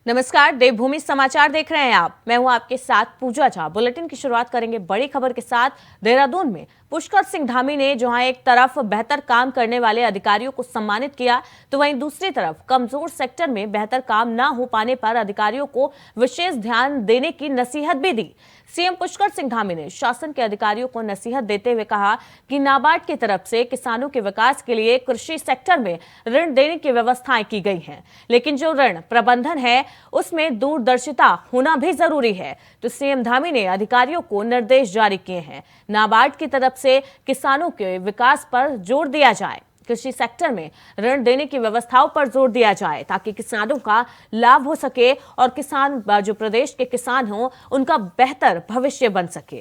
नमस्कार, देवभूमि समाचार देख रहे हैं आप। मैं हूं आपके साथ पूजा झा। बुलेटिन की शुरुआत करेंगे बड़ी खबर के साथ। देहरादून में पुष्कर सिंह धामी ने जहां एक तरफ बेहतर काम करने वाले अधिकारियों को सम्मानित किया, तो वहीं दूसरी तरफ कमजोर सेक्टर में बेहतर काम न हो पाने पर अधिकारियों को विशेष ध्यान देने की नसीहत भी दी। सीएम पुष्कर सिंह धामी ने शासन के अधिकारियों को नसीहत देते हुए कहा कि नाबार्ड की तरफ से किसानों के विकास के लिए कृषि सेक्टर में ऋण देने की व्यवस्थाएं की गई हैं, लेकिन जो ऋण प्रबंधन है उसमें दूरदर्शिता होना भी जरूरी है। तो सीएम धामी ने अधिकारियों को निर्देश जारी किए हैं। नाबार्ड की तरफ से किसानों के विकास पर जोर दिया जाए, कृषि सेक्टर में ऋण देने की व्यवस्थाओं पर जोर दिया जाए ताकि किसानों का लाभ हो सके और किसान जो प्रदेश के किसान हों उनका बेहतर भविष्य बन सके।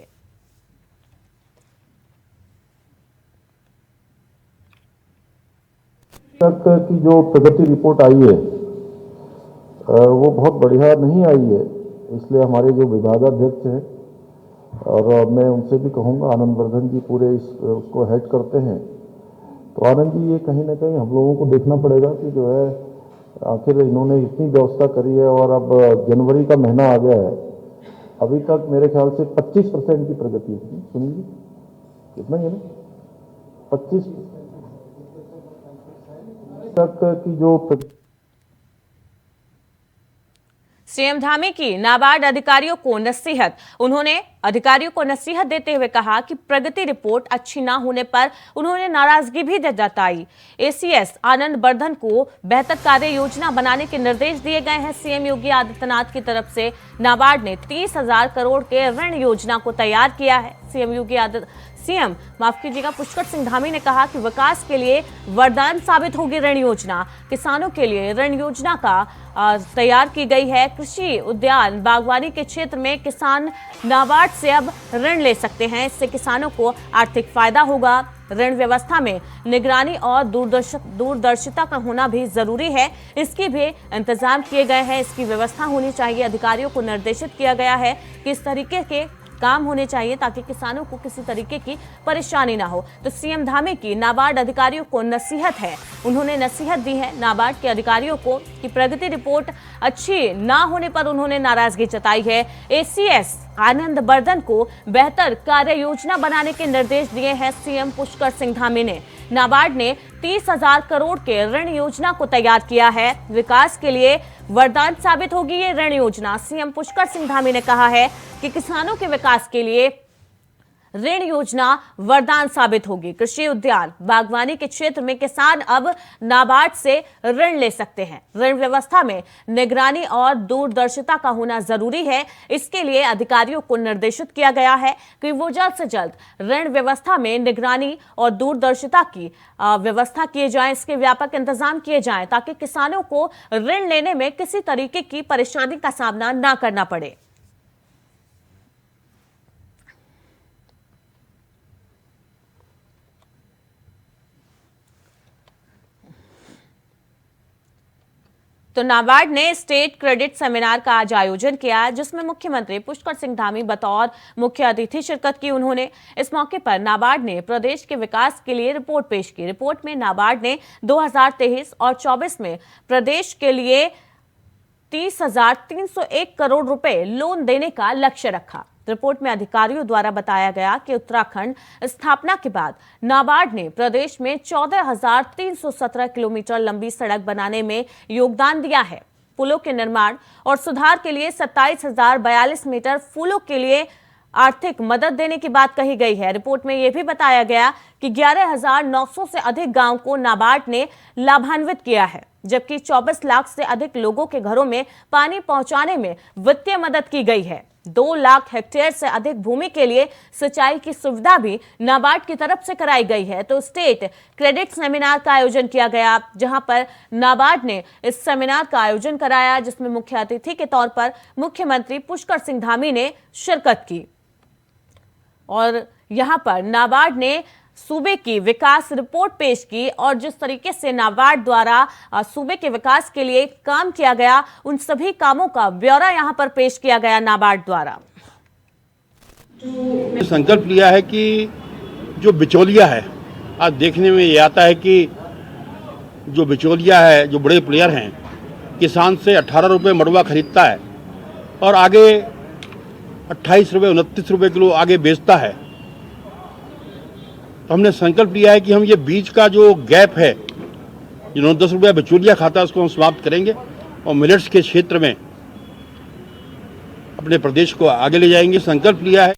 तक की जो प्रगति रिपोर्ट आई है वो बहुत बढ़िया नहीं आई है, इसलिए हमारे जो विभागाध्यक्ष हैं और मैं उनसे भी कहूँगा, आनंद वर्धन जी पूरे उसको हेड करते हैं, तो आनंद जी ये कहीं ना कहीं हम लोगों को देखना पड़ेगा कि जो है आखिर इन्होंने इतनी व्यवस्था करी है और अब जनवरी का महीना आ गया है, अभी तक मेरे ख्याल से 25% की प्रगति हुई। सुनिए कितना है ना, 25% तक की जो सीएम धामी की नाबार्ड अधिकारियों को नसीहत। उन्होंने अधिकारियों को नसीहत देते हुए कहा कि प्रगति रिपोर्ट अच्छी ना होने पर उन्होंने नाराजगी भी जताई। एसीएस आनंद वर्धन को बेहतर कार्य योजना बनाने के निर्देश दिए गए हैं। सीएम योगी आदित्यनाथ की तरफ से नाबार्ड ने 30,000 करोड़ के ऋण योजना को तैयार किया है। सीएम माफ कीजिएगा, पुष्कर सिंह धामी ने कहा कि विकास के लिए वरदान साबित होगी ऋण योजना। किसानों के लिए ऋण योजना का तैयार की गई है। कृषि उद्यान बागवानी के क्षेत्र में किसान नाबार्ड से अब ऋण ले सकते हैं, इससे किसानों को आर्थिक फायदा होगा। ऋण व्यवस्था में निगरानी और दूरदर्शिता का होना भी जरूरी है, इसकी भी इंतजाम किए गए हैं, इसकी व्यवस्था होनी चाहिए। अधिकारियों को निर्देशित किया गया है कि इस तरीके के काम होने चाहिए ताकि किसानों को किसी तरीके की परेशानी ना हो। तो सीएम धामी की नाबार्ड अधिकारियों को नसीहत है। उन्होंने नसीहत दी है नाबार्ड के अधिकारियों को कि प्रगति रिपोर्ट अच्छी ना होने पर उन्होंने नाराजगी जताई है। एसीएस आनंद वर्धन को बेहतर कार्य योजना बनाने के निर्देश दिए हैं सीएम पुष्कर सिंह धामी ने। नाबार्ड ने 30,000 करोड़ के ऋण योजना को तैयार किया है। विकास के लिए वरदान साबित होगी ये ऋण योजना। सीएम पुष्कर सिंह धामी ने कहा है कि किसानों के विकास के लिए ऋण योजना वरदान साबित होगी। कृषि उद्यान बागवानी के क्षेत्र में किसान अब नाबार्ड से ऋण ले सकते हैं। ऋण व्यवस्था में निगरानी और दूरदर्शिता का होना जरूरी है, इसके लिए अधिकारियों को निर्देशित किया गया है कि वो जल्द से जल्द ऋण व्यवस्था में निगरानी और दूरदर्शिता की व्यवस्था किए जाए, इसके व्यापक इंतजाम किए जाएं ताकि किसानों को ऋण लेने में किसी तरीके की परेशानी का सामना न करना पड़े। तो नाबार्ड ने स्टेट क्रेडिट सेमिनार का आज आयोजन किया, जिसमें मुख्यमंत्री पुष्कर सिंह धामी बतौर मुख्य अतिथि शिरकत की। उन्होंने इस मौके पर नाबार्ड ने प्रदेश के विकास के लिए रिपोर्ट पेश की। रिपोर्ट में नाबार्ड ने 2023 और 24 में प्रदेश के लिए 30,301 करोड़ रुपए लोन देने का लक्ष्य रखा। रिपोर्ट में अधिकारियों द्वारा बताया गया कि उत्तराखंड स्थापना के बाद नाबार्ड ने प्रदेश में 14,317 किलोमीटर लंबी सड़क बनाने में योगदान दिया है। पुलों के निर्माण और सुधार के लिए 27,042 मीटर पुलों के लिए आर्थिक मदद देने की बात कही गई है। रिपोर्ट में यह भी बताया गया कि 11,900 से अधिक गांव को नाबार्ड ने लाभान्वित किया है, जबकि 24 लाख से अधिक लोगों के घरों में पानी पहुंचाने में वित्तीय मदद की गई है। 2 लाख हेक्टेयर से अधिक भूमि के लिए सिंचाई की सुविधा भी नाबार्ड की तरफ से कराई गई है। तो स्टेट क्रेडिट सेमिनार का आयोजन किया गया, जहां पर नाबार्ड ने इस सेमिनार का आयोजन कराया, जिसमें मुख्य अतिथि के तौर पर मुख्यमंत्री पुष्कर सिंह धामी ने शिरकत की। और यहां पर नाबार्ड ने सूबे की विकास रिपोर्ट पेश की और जिस तरीके से नाबार्ड द्वारा सूबे के विकास के लिए काम किया गया, उन सभी कामों का ब्यौरा यहां पर पेश किया गया नाबार्ड द्वारा। संकल्प लिया है कि जो बिचौलिया है, आज देखने में ये आता है कि जो बिचौलिया है, जो बड़े प्लेयर हैं, किसान से 18 रुपये मड़ुआ खरीदता है और आगे 28 रुपये 29 रुपये किलो आगे बेचता है, तो हमने संकल्प लिया है कि हम ये बीच का जो गैप है, जो 10 रुपये बिचौलिया खाता है, उसको हम समाप्त करेंगे और मिलेट्स के क्षेत्र में अपने प्रदेश को आगे ले जाएंगे, संकल्प लिया है।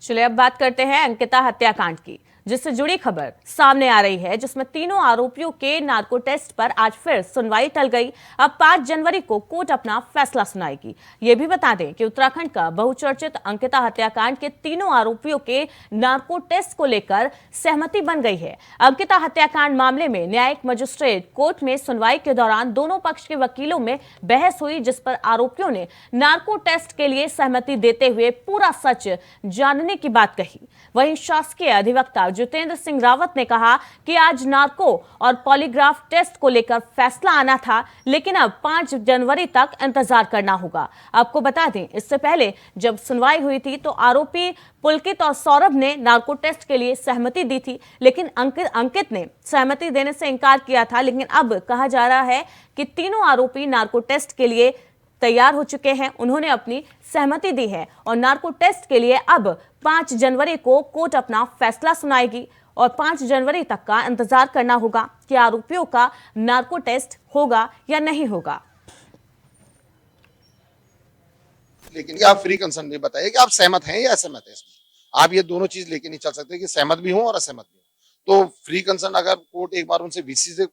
चलिए अब बात करते हैं अंकिता हत्याकांड की, जिससे जुड़ी खबर सामने आ रही है, जिसमें तीनों आरोपियों के नार्को टेस्ट पर आज फिर सुनवाई टल गई। अब 5 जनवरी को कोर्ट अपना फैसला सुनाएगी। ये भी बता दें कि उत्तराखंड का बहुचर्चित अंकिता हत्याकांड के तीनों आरोपियों के नार्को टेस्ट को लेकर सहमति बन गई है। अंकिता हत्याकांड मामले में न्यायिक मजिस्ट्रेट कोर्ट में सुनवाई के दौरान दोनों पक्ष के वकीलों में बहस हुई, जिस पर आरोपियों ने नार्को टेस्ट के लिए सहमति देते हुए पूरा सच जानने की बात कही। वहीं शासकीय अधिवक्ता जितेंद्र सिंह रावत ने कहा कि आज नार्को और पॉलीग्राफ टेस्ट को लेकर फैसला आना था, लेकिन अब 5 जनवरी तक इंतजार करना होगा। आपको बता दें, इससे पहले जब सुनवाई हुई थी तो आरोपी पुलकित और सौरभ ने नार्को टेस्ट के लिए सहमति दी थी, लेकिन अंकित ने सहमति देने से इनकार किया था। लेकिन अब कहा जा रहा है कि तीनों आरोपी नार्को टेस्ट के लिए तैयार हो चुके हैं, उन्होंने अपनी सहमति दी है और नार्को टेस्ट के लिए अब 5 जनवरी को कोर्ट अपना फैसला सुनाएगी और 5 जनवरी तक का इंतजार करना होगा कि आरोपियों का नार्को टेस्ट होगा या नहीं होगा। लेकिन आप फ्री कंसर्न नहीं बताइए कि आप सहमत हैं या असहमत हैं इसमें। आप ये दोनों चीज लेके नहीं चल सकते कि सहमत भी हो और असहमत भी हो। तो फ्री कंसर्न अगर कोर्ट एक बार उनसे वीसी से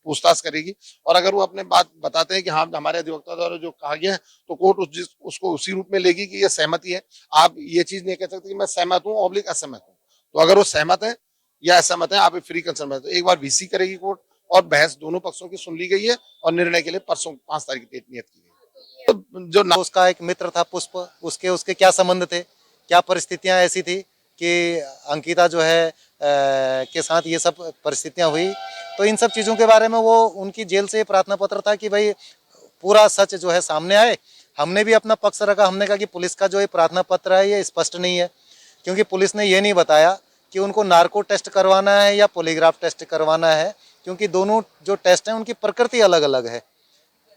पूछताछ करेगी और अगर वो अपने बात बताते हैं कि हाँ हमारे अधिवक्ता द्वारा जो कहा गया है, तो कोर्ट उसको उसी रूप में लेगी कि ये सहमति है। आप ये चीज नहीं कह सकते कि मैं सहमत हूँ ऑब्लिक असहमत हूँ। तो अगर वो सहमत है या असहमत है, आप फ्री कंसर्न में, तो एक बार वीसी करेगी कोर्ट और बहस दोनों पक्षों की सुन ली गई है और निर्णय के लिए परसों 5 तारीख की डेट नियत की गई। तो जो उसका एक मित्र था पुष्प, उसके क्या संबंध थे, क्या परिस्थितियां ऐसी थी कि अंकिता जो है के साथ ये सब परिस्थितियां हुई। तो इन सब चीज़ों के बारे में वो उनकी जेल से प्रार्थना पत्र था कि भाई पूरा सच जो है सामने आए। हमने भी अपना पक्ष रखा, हमने कहा कि पुलिस का जो ये प्रार्थना पत्र है ये स्पष्ट नहीं है, क्योंकि पुलिस ने ये नहीं बताया कि उनको नार्को टेस्ट करवाना है या पॉलीग्राफ टेस्ट करवाना है, क्योंकि दोनों जो टेस्ट हैं उनकी प्रकृति अलग अलग है।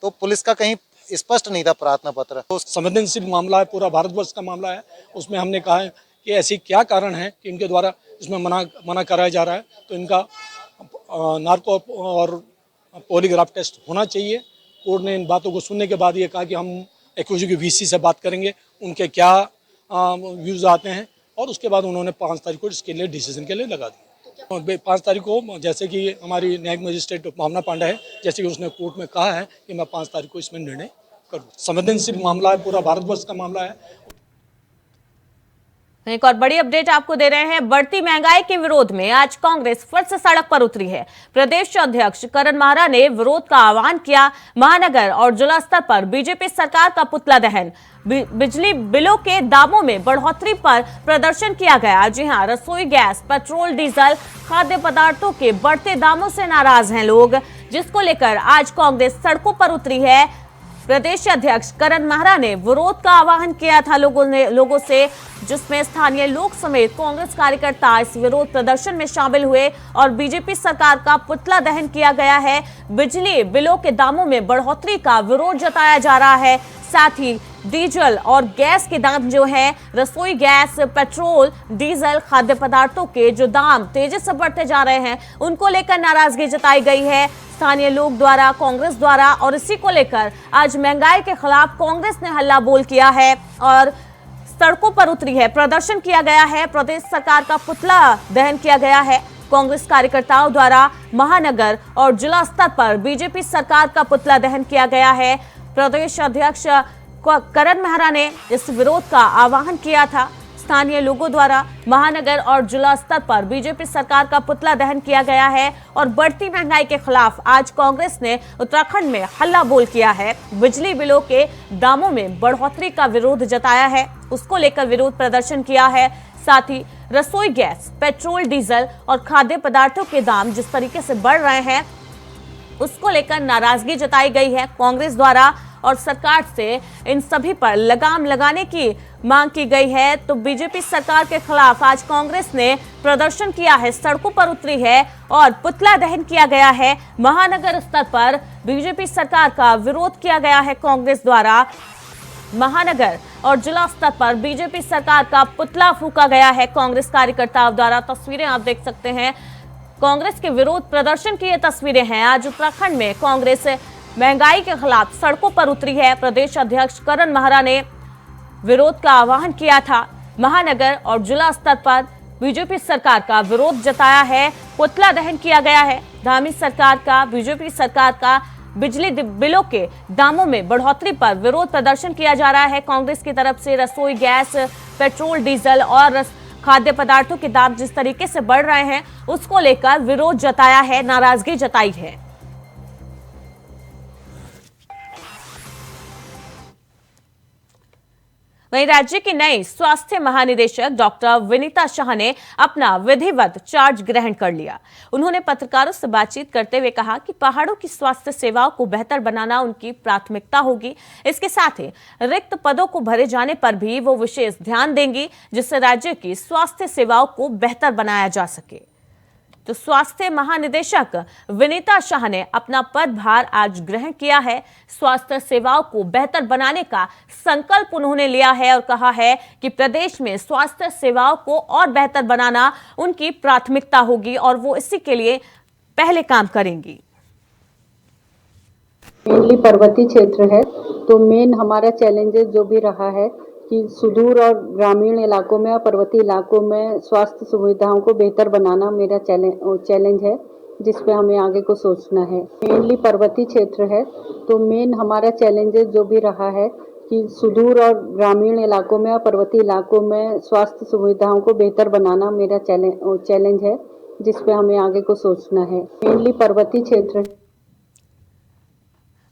तो पुलिस का कहीं स्पष्ट नहीं था प्रार्थना पत्र। तो संवेदनशील मामला है, पूरा भारतवर्ष का मामला है। उसमें हमने कहा है कि ऐसी क्या कारण है कि इनके द्वारा इसमें मना कराया जा रहा है, तो इनका नार्को और पॉलीग्राफ टेस्ट होना चाहिए। कोर्ट ने इन बातों को सुनने के बाद ये कहा कि हम एक्यूज की वीसी से बात करेंगे, उनके क्या व्यूज़ आते हैं, और उसके बाद उन्होंने 5 तारीख को इसके लिए डिसीजन के लिए लगा दिया। 5 तारीख को जैसे कि हमारी न्यायिक मजिस्ट्रेट भावना पांडे है, जैसे कि उसने कोर्ट में कहा है कि मैं 5 तारीख को इसमें निर्णय करूँ। संवेदनशील मामला है, पूरा भारतवर्ष का मामला है। एक और बड़ी अपडेट आपको दे रहे हैं। बढ़ती महंगाई के विरोध में आज कांग्रेस फिर से सड़क पर उतरी है। प्रदेश अध्यक्ष करण माहरा ने विरोध का आह्वान किया। महानगर और जिला स्तर पर बीजेपी सरकार का पुतला दहन, बिजली बिलों के दामों में बढ़ोतरी पर प्रदर्शन किया गया। जी हां, रसोई गैस, पेट्रोल, डीजल, खाद्य पदार्थों के बढ़ते दामों से नाराज हैं लोग, जिसको लेकर आज कांग्रेस सड़कों पर उतरी है। प्रदेश अध्यक्ष करण माहरा ने विरोध का आह्वान किया था लोगों से, जिसमें स्थानीय लोग समेत कांग्रेस कार्यकर्ता इस विरोध प्रदर्शन में शामिल हुए और बीजेपी सरकार का पुतला दहन किया गया है। बिजली बिलों के दामों में बढ़ोतरी का विरोध जताया जा रहा है। साथ ही डीजल और गैस के दाम जो है, रसोई गैस, पेट्रोल, डीजल, खाद्य पदार्थों के जो दाम तेजी से बढ़ते जा रहे हैं, उनको लेकर नाराजगी जताई गई है स्थानीय लोग द्वारा, कांग्रेस द्वारा। और इसी को लेकर आज महंगाई के खिलाफ कांग्रेस ने हल्ला बोल किया है और सड़कों पर उतरी है, प्रदर्शन किया गया है, प्रदेश सरकार का पुतला दहन किया गया है। कांग्रेस कार्यकर्ताओं द्वारा महानगर और जिला स्तर पर बीजेपी सरकार का पुतला दहन किया गया है। प्रदेश अध्यक्ष करण माहरा ने इस विरोध का आह्वान किया था। स्थानीय लोगों द्वारा महानगर और जिला स्तर पर बीजेपी सरकार का पुतला दहन किया गया है और बढ़ती महंगाई के खिलाफ आज कांग्रेस ने उत्तराखंड में हल्ला बोल किया है। बिजली बिलों के दामों में बढ़ोतरी का विरोध जताया है, उसको लेकर विरोध प्रदर्शन किया है। साथ ही रसोई गैस, पेट्रोल, डीजल और खाद्य पदार्थों के दाम जिस तरीके से बढ़ रहे हैं, उसको लेकर नाराजगी जताई गई है कांग्रेस द्वारा और सरकार से इन सभी पर लगाम लगाने की मांग की गई है। तो बीजेपी सरकार के खिलाफ आज कांग्रेस ने प्रदर्शन किया है, सड़कों पर उतरी है और पुतला दहन किया गया है। महानगर स्तर पर बीजेपी सरकार का विरोध किया गया है कांग्रेस द्वारा। महानगर और जिला स्तर पर बीजेपी सरकार का पुतला फूंका गया है कांग्रेस कार्यकर्ताओं द्वारा। तस्वीरें आप देख सकते हैं, कांग्रेस के विरोध प्रदर्शन की ये तस्वीरें हैं। आज उत्तराखंड में कांग्रेस महंगाई के खिलाफ सड़कों पर उतरी है। प्रदेश अध्यक्ष करण महरा ने विरोध का आह्वान किया था। महानगर और जिला स्तर पर बीजेपी सरकार का विरोध जताया है, पुतला दहन किया गया है। धामी सरकार का, बीजेपी सरकार का बिजली बिलों के दामों में बढ़ोतरी पर विरोध प्रदर्शन किया जा रहा है कांग्रेस की तरफ से। रसोई गैस, पेट्रोल, डीजल और खाद्य पदार्थों के दाम जिस तरीके से बढ़ रहे हैं उसको लेकर विरोध जताया है, नाराजगी जताई है। वहीं राज्य की नई स्वास्थ्य महानिदेशक डॉक्टर विनीता शाह ने अपना विधिवत चार्ज ग्रहण कर लिया। उन्होंने पत्रकारों से बातचीत करते हुए कहा कि पहाड़ों की स्वास्थ्य सेवाओं को बेहतर बनाना उनकी प्राथमिकता होगी। इसके साथ ही रिक्त पदों को भरे जाने पर भी वो विशेष ध्यान देंगी, जिससे राज्य की स्वास्थ्य सेवाओं को बेहतर बनाया जा सके। तो स्वास्थ्य महानिदेशक विनीता शाह ने अपना पदभार आज ग्रहण किया है। स्वास्थ्य सेवाओं को बेहतर बनाने का संकल्प उन्होंने लिया है और कहा है कि प्रदेश में स्वास्थ्य सेवाओं को और बेहतर बनाना उनकी प्राथमिकता होगी और वो इसी के लिए पहले काम करेंगी। मेनली पर्वतीय क्षेत्र है, तो मेन हमारा चैलेंजेस जो भी रहा है कि सुदूर और ग्रामीण इलाकों में और पर्वतीय इलाकों में स्वास्थ्य सुविधाओं को बेहतर बनाना मेरा चैलेंज है, जिस पे हमें आगे को सोचना है। मेनली पर्वतीय क्षेत्र है, तो मेन हमारा चैलेंजेस जो भी रहा है कि सुदूर और ग्रामीण इलाकों में और पर्वतीय इलाकों में स्वास्थ्य सुविधाओं को बेहतर बनाना मेरा चैलेंज है, जिस पे हमें आगे को सोचना है। मेनली पर्वतीय क्षेत्र।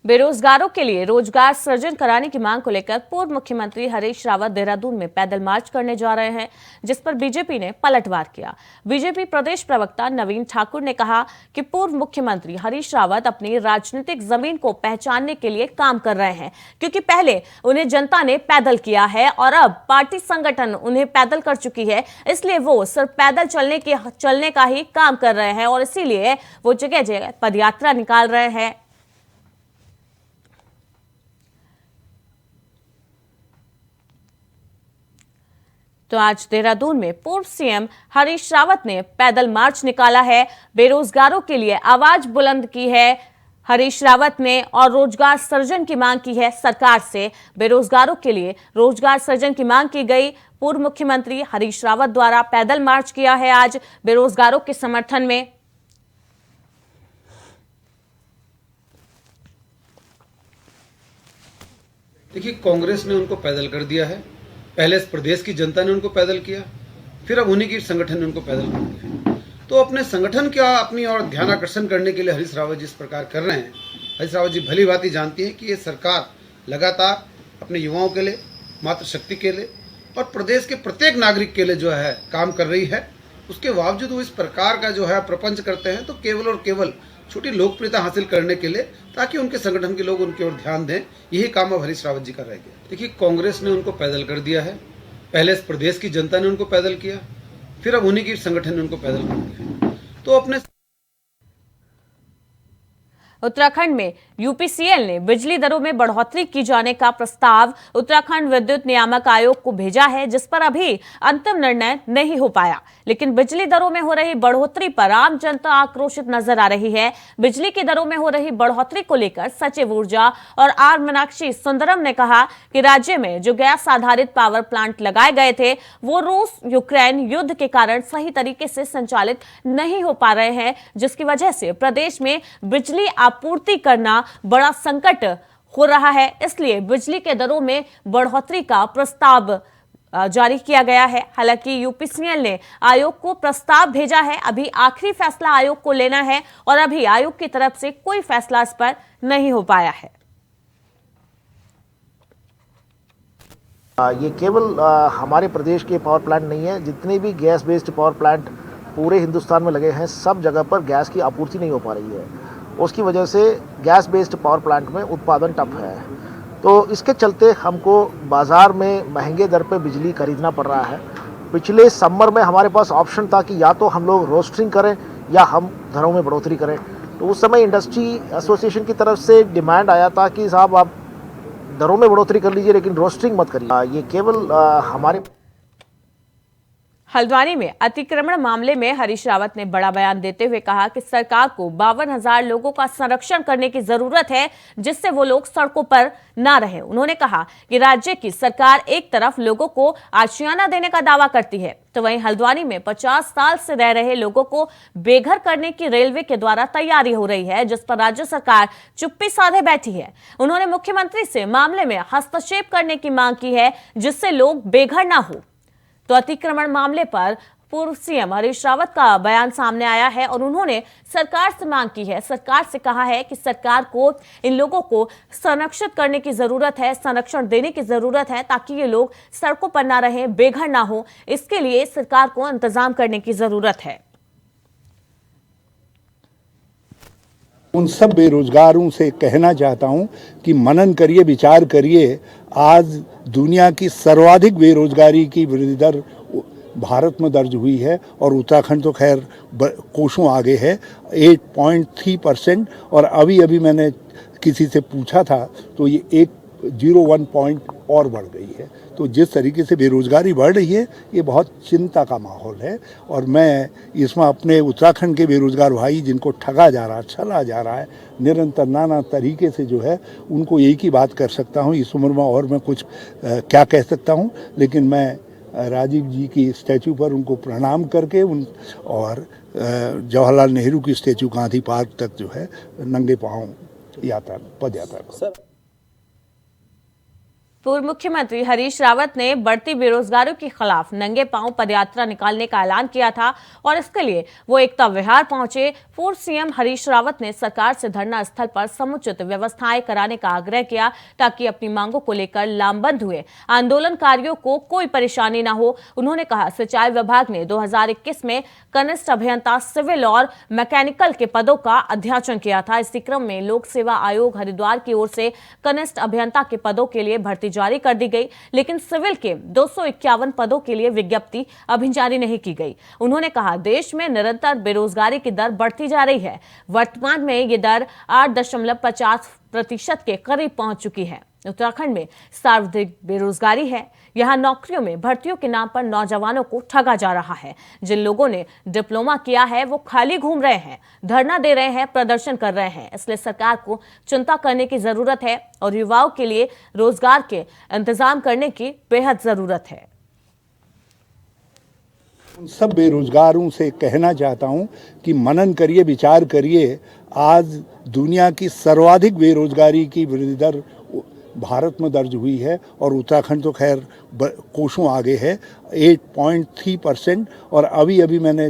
बेरोजगारों के लिए रोजगार सृजन कराने की मांग को लेकर पूर्व मुख्यमंत्री हरीश रावत देहरादून में पैदल मार्च करने जा रहे हैं, जिस पर बीजेपी ने पलटवार किया। बीजेपी प्रदेश प्रवक्ता नवीन ठाकुर ने कहा कि पूर्व मुख्यमंत्री हरीश रावत अपनी राजनीतिक जमीन को पहचानने के लिए काम कर रहे हैं, क्योंकि पहले उन्हें जनता ने पैदल किया है और अब पार्टी संगठन उन्हें पैदल कर चुकी है, इसलिए वो सिर्फ पैदल चलने का ही काम कर रहे हैं और इसीलिए वो जगह जगह पदयात्रा निकाल रहे हैं। तो आज देहरादून में पूर्व सीएम हरीश रावत ने पैदल मार्च निकाला है, बेरोजगारों के लिए आवाज बुलंद की है हरीश रावत ने और रोजगार सृजन की मांग की है सरकार से। बेरोजगारों के लिए रोजगार सृजन की मांग की गई। पूर्व मुख्यमंत्री हरीश रावत द्वारा पैदल मार्च किया है आज बेरोजगारों के समर्थन में। देखिए, कांग्रेस ने उनको पैदल कर दिया है। पहले इस प्रदेश की जनता ने उनको पैदल किया, फिर अब उन्हीं की संगठन ने उनको पैदल कर दिया। तो अपने संगठन का अपनी और ध्यान आकर्षण करने के लिए हरीश रावत जी इस प्रकार कर रहे हैं। हरीश रावत जी भली भांति जानती हैं कि ये सरकार लगातार अपने युवाओं के लिए, मातृशक्ति के लिए और प्रदेश के प्रत्येक नागरिक के लिए जो है काम कर रही है। उसके बावजूद वो इस प्रकार का जो है प्रपंच करते हैं, तो केवल और केवल छोटी लोकप्रियता हासिल करने के लिए, ताकि उनके संगठन के लोग उनकी ओर ध्यान दें। यही काम अब हरीश रावत जी का रह गया। देखिए, कांग्रेस ने उनको पैदल कर दिया है। पहले इस प्रदेश की जनता ने उनको पैदल किया, फिर अब उन्हीं की संगठन ने उनको पैदल कर दिया। तो अपने उत्तराखंड में यूपीसीएल ने बिजली दरों में बढ़ोतरी की जाने का प्रस्ताव उत्तराखंड विद्युत नियामक आयोग को भेजा है, जिस पर अभी अंतिम निर्णय नहीं हो पाया। लेकिन बिजली दरों में हो रही बढ़ोतरी पर आम जनता आक्रोशित नजर आ रही है। बिजली की दरों में हो रही बढ़ोतरी को लेकर सचिव ऊर्जा और आर मीनाक्षी सुंदरम ने कहा कि राज्य में जो गैस आधारित पावर प्लांट लगाए गए थे वो रूस यूक्रेन युद्ध के कारण सही तरीके से संचालित नहीं हो पा रहे हैं, जिसकी वजह से प्रदेश में बिजली आपूर्ति करना बड़ा संकट हो रहा है। इसलिए बिजली के दरों में बढ़ोतरी का प्रस्ताव जारी किया गया है। हालांकि यूपीसीएल ने आयोग को प्रस्ताव भेजा है, अभी आखिरी फैसला आयोग को लेना है और अभी आयोग की तरफ से कोई फैसला इस पर नहीं हो पाया है। ये केवल हमारे प्रदेश के पावर प्लांट नहीं है, जितने भी गैस बेस्ड पावर प्लांट पूरे हिंदुस्तान में लगे हैं, सब जगह पर गैस की आपूर्ति नहीं हो पा रही है। उसकी वजह से गैस बेस्ड पावर प्लांट में उत्पादन टप है। तो इसके चलते हमको बाज़ार में महंगे दर पे बिजली खरीदना पड़ रहा है। पिछले समर में हमारे पास ऑप्शन था कि या तो हम लोग रोस्टरिंग करें या हम दरों में बढ़ोतरी करें। तो उस समय इंडस्ट्री एसोसिएशन की तरफ से डिमांड आया था कि साहब आप दरों में बढ़ोतरी कर लीजिए लेकिन रोस्टरिंग मत करिए। ये केवल हमारे हल्द्वानी में अतिक्रमण मामले में हरीश रावत ने बड़ा बयान देते हुए कहा कि सरकार को 52,000 लोगों का संरक्षण करने की जरूरत है, जिससे वो लोग सड़कों पर ना रहे। उन्होंने कहा कि राज्य की सरकार एक तरफ लोगों को आशियाना देने का दावा करती है, तो वहीं हल्द्वानी में 50 साल से रह रहे लोगों को बेघर करने की रेलवे के द्वारा तैयारी हो रही है, जिस पर राज्य सरकार चुप्पी साधे बैठी है। उन्होंने मुख्यमंत्री से मामले में हस्तक्षेप करने की मांग की है, जिससे लोग बेघर ना हो। तो अतिक्रमण मामले पर पूर्व सीएम हरीश रावत का बयान सामने आया है और उन्होंने सरकार से मांग की है, सरकार से कहा है कि सरकार को इन लोगों को संरक्षित करने की जरूरत है, संरक्षण देने की जरूरत है, ताकि ये लोग सड़कों पर ना रहें, बेघर ना हो। इसके लिए सरकार को इंतजाम करने की जरूरत है। उन सब बेरोजगारों से कहना चाहता हूं कि मनन करिए, विचार करिए। आज दुनिया की सर्वाधिक बेरोजगारी की वृद्धि दर भारत में दर्ज हुई है और उत्तराखंड तो खैर कोसों आगे है, 8.3%। और अभी अभी मैंने किसी से पूछा था तो ये 101 पॉइंट और बढ़ गई है। तो जिस तरीके से बेरोजगारी बढ़ रही है, ये बहुत चिंता का माहौल है। और मैं इसमें अपने उत्तराखंड के बेरोजगार भाई जिनको ठगा जा रहा है, छला जा रहा है निरंतर नाना तरीके से, जो है उनको एक ही बात कर सकता हूँ इस उम्र में, और मैं कुछ क्या कह सकता हूँ। लेकिन मैं राजीव जी की स्टैचू पर उनको प्रणाम करके और जवाहरलाल नेहरू की स्टैचू गांधी पार्क तक जो है नंगे पाँव पद यात्रा। पूर्व मुख्यमंत्री हरीश रावत ने बढ़ती बेरोजगारों के खिलाफ नंगे पांव पदयात्रा निकालने का ऐलान किया था और इसके लिए वो एकता विहार पहुंचे। पूर्व सीएम हरीश रावत ने सरकार से धरना स्थल पर समुचित व्यवस्थाएं कराने का आग्रह किया, ताकि अपनी मांगों को लेकर लामबंद हुए आंदोलनकारियों को कोई परेशानी न हो। उन्होंने कहा, सिंचाई विभाग ने 2021 में कनिष्ठ अभियंता सिविल और मैकेनिकल के पदों का अध्याचन किया था। इसी क्रम में लोक सेवा आयोग हरिद्वार की ओर से कनिष्ठ अभियंता के पदों के लिए भर्ती जारी कर दी गई, लेकिन सिविल के 251 पदों के लिए विज्ञप्ति अभी जारी नहीं की गई। उन्होंने कहा, देश में निरंतर बेरोजगारी की दर बढ़ती जा रही है। वर्तमान में ये दर 8.50% के करीब पहुंच चुकी है। उत्तराखंड में सर्वाधिक बेरोजगारी है। यहां नौकरियों में भर्तियों के नाम पर नौजवानों को ठगा जा रहा है। जिन लोगों ने डिप्लोमा किया है वो खाली घूम रहे हैं, धरना दे रहे हैं, प्रदर्शन कर रहे हैं। इसलिए सरकार को चिंता करने की जरूरत है और युवाओं के लिए रोजगार के इंतजाम करने की बेहद जरूरत है। उन सब बेरोजगारों से कहना चाहता हूं कि मनन करिए, विचार करिए। आज दुनिया की सर्वाधिक बेरोजगारी की वृद्धि दर भारत में दर्ज हुई है और उत्तराखंड तो खैर कोसों आगे है, 8.3%। और अभी अभी मैंने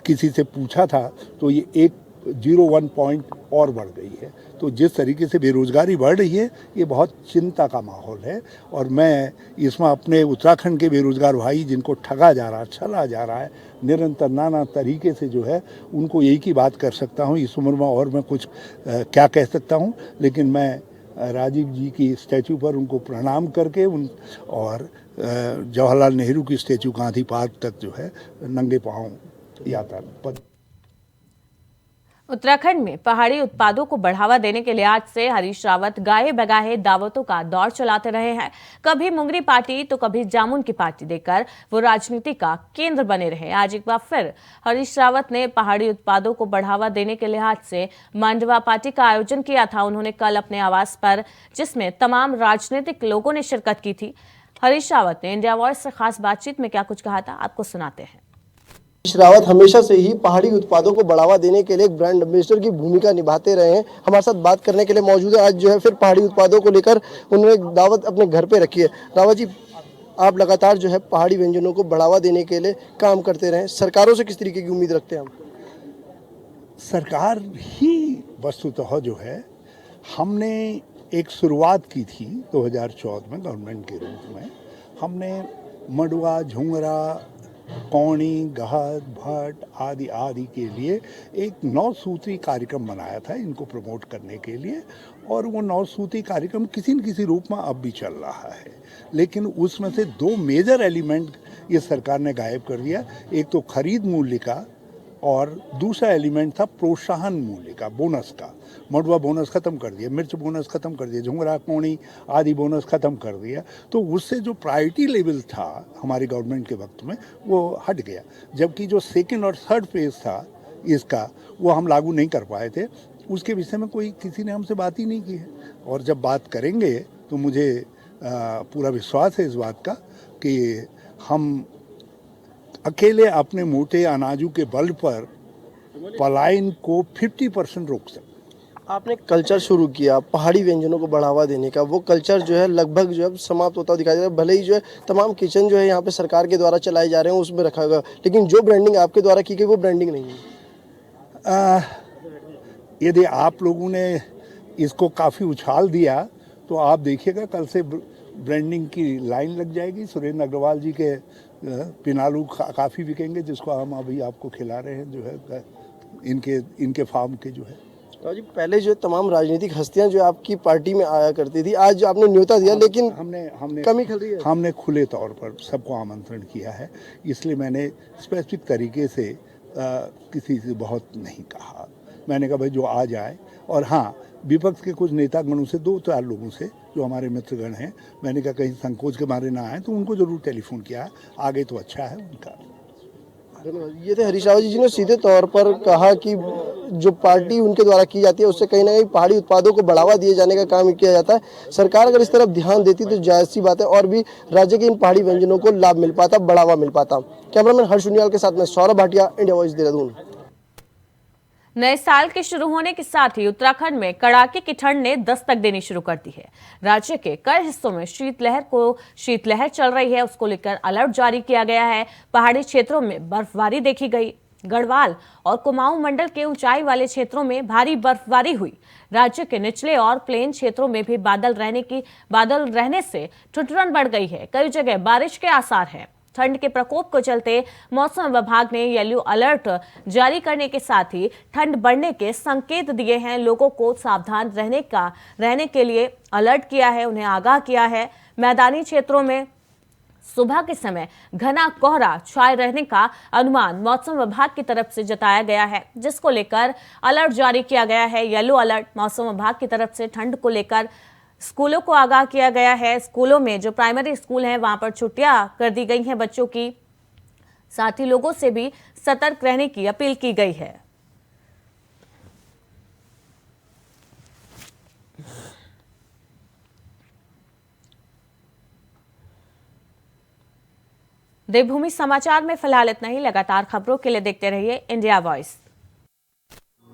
किसी से पूछा था तो ये 101 पॉइंट और बढ़ गई है। तो जिस तरीके से बेरोजगारी बढ़ रही है, ये बहुत चिंता का माहौल है। और मैं इसमें अपने उत्तराखंड के बेरोजगार भाई जिनको ठगा जा रहा है, छला जा रहा है निरंतर नाना तरीके से, जो है उनको एक ही बात कर सकता हूँ इस उम्र में, और मैं कुछ क्या कह सकता हूँ। लेकिन मैं राजीव जी की स्टैचू पर उनको प्रणाम करके और जवाहरलाल नेहरू की स्टैचू गांधी पार्क तक जो है नंगे पाँव यात्रा। उत्तराखंड में पहाड़ी उत्पादों को बढ़ावा देने के लिहाज से हरीश रावत गाहे बगाहे दावतों का दौर चलाते रहे हैं। कभी मुंगरी पार्टी तो कभी जामुन की पार्टी देकर वो राजनीति का केंद्र बने रहे। आज एक बार फिर हरीश रावत ने पहाड़ी उत्पादों को बढ़ावा देने के लिहाज से मांडवा पार्टी का आयोजन किया था। उन्होंने कल अपने आवास पर, जिसमें तमाम राजनीतिक लोगों ने शिरकत की थी, हरीश रावत ने इंडिया वॉइस से खास बातचीत में क्या कुछ कहा था, आपको सुनाते हैं। हरीश रावत हमेशा से ही पहाड़ी उत्पादों को बढ़ावा देने के लिए एक ब्रांड एम्बेसडर की भूमिका निभाते रहे हैं। हमारे साथ बात करने के लिए मौजूद है। आज जो है फिर पहाड़ी उत्पादों को लेकर उन्होंने एक दावत अपने घर पे रखी है। रावत जी, आप लगातार जो है पहाड़ी व्यंजनों को बढ़ावा देने के लिए काम करते रहे, सरकारों से किस तरीके की उम्मीद रखते हैं हम? सरकार ही वस्तुतः जो है, हमने एक शुरुआत की थी 2014 में गवर्नमेंट के रूप में। हमने मंडुआ, झुंगरा, कौणी, गहत, भट्ट आदि आदि के लिए एक 9 सूत्री कार्यक्रम बनाया था इनको प्रमोट करने के लिए, और वो 9 सूत्री कार्यक्रम किसी न किसी रूप में अब भी चल रहा है। लेकिन उसमें से 2 मेजर एलिमेंट ये सरकार ने गायब कर दिया। एक तो खरीद मूल्य का और दूसरा एलिमेंट था प्रोत्साहन मूल्य का, बोनस का। मडुआ बोनस खत्म कर दिया, मिर्च बोनस खत्म कर दिया, झुंगरा कौड़ी आदि बोनस खत्म कर दिया। तो उससे जो प्रायोरिटी लेवल था हमारी गवर्नमेंट के वक्त में वो हट गया, जबकि जो सेकंड और थर्ड फेज था इसका वो हम लागू नहीं कर पाए थे। उसके विषय में कोई किसी ने हमसे बात ही नहीं की है, और जब बात करेंगे तो मुझे पूरा विश्वास है इस बात का कि हम अकेले अपने मोटे अनाजों के बल पर पलायन को 50% रोक सकते। आपने कल्चर शुरू किया पहाड़ी व्यंजनों को बढ़ावा देने का, वो कल्चर जो है लगभग जो है समाप्त होता हुआ दिखाई दे रहा है। भले ही जो है तमाम किचन जो है यहाँ पे सरकार के द्वारा चलाए जा रहे हैं उसमें रखा गया, लेकिन जो ब्रांडिंग आपके द्वारा की गई वो ब्रांडिंग नहीं है। यदि आप लोगों ने इसको काफ़ी उछाल दिया तो आप देखिएगा कल से ब्रांडिंग की लाइन लग जाएगी। सुरेंद्र अग्रवाल जी के पिनालू काफ़ी बिकेंगे, जिसको हम अभी आपको खिला रहे हैं, जो है इनके फार्म के जो है। तो जी पहले जो तमाम राजनीतिक हस्तियां जो आपकी पार्टी में आया करती थी, आज आपने न्योता दिया, लेकिन हमने कमी खल रही है। हमने खुले तौर पर सबको आमंत्रण किया है, इसलिए मैंने स्पेसिफिक तरीके से किसी से बहुत नहीं कहा। मैंने कहा भाई जो आ जाए, और हाँ विपक्ष के कुछ नेतागणों से 2-4 लोगों से जो हमारे मित्रगण हैं, मैंने कहा कहीं संकोच के मारे ना आए, तो उनको जरूर टेलीफोन किया है। आगे तो अच्छा है उनका। ये थे हरीश रावत जी ने सीधे तौर पर कहा कि जो पार्टी उनके द्वारा की जाती है उससे कहीं ना कहीं पहाड़ी उत्पादों को बढ़ावा दिए जाने का काम किया जाता है। सरकार अगर इस तरफ ध्यान देती तो जायज़ सी बात है और भी राज्य के इन पहाड़ी व्यंजनों को लाभ मिल पाता, बढ़ावा मिल पाता। कैमरामैन हर्ष उनियाल के साथ में सौरभ भाटिया, इंडिया वॉइस, देहरादून। नए साल के शुरू होने के साथ ही उत्तराखंड में कड़ाके की ठंड ने दस्तक देनी शुरू कर दी है। राज्य के कई हिस्सों में शीतलहर चल रही है, उसको लेकर अलर्ट जारी किया गया है। पहाड़ी क्षेत्रों में बर्फबारी देखी गई। गढ़वाल और कुमाऊं मंडल के ऊंचाई वाले क्षेत्रों में भारी बर्फबारी हुई। राज्य के निचले और प्लेन क्षेत्रों में भी बादल रहने से ठिठुरन बढ़ गई है। कई जगह बारिश के आसार हैं। ठंड के प्रकोप को चलते मौसम विभाग ने येलो अलर्ट जारी करने के साथ ही ठंड बढ़ने के संकेत दिए हैं। लोगों को सावधान रहने के लिए अलर्ट किया है, उन्हें आगाह किया है। मैदानी क्षेत्रों में सुबह के समय घना कोहरा छाए रहने का अनुमान मौसम विभाग की तरफ से जताया गया है, जिसको लेकर अलर्ट जारी किया गया है। येलो अलर्ट मौसम विभाग की तरफ से ठंड को लेकर स्कूलों को आगाह किया गया है। स्कूलों में जो प्राइमरी स्कूल हैं वहां पर छुट्टियां कर दी गई हैं बच्चों की। साथ ही लोगों से भी सतर्क रहने की अपील की गई है। देवभूमि समाचार में फिलहाल इतना ही। लगातार खबरों के लिए देखते रहिए इंडिया वॉइस।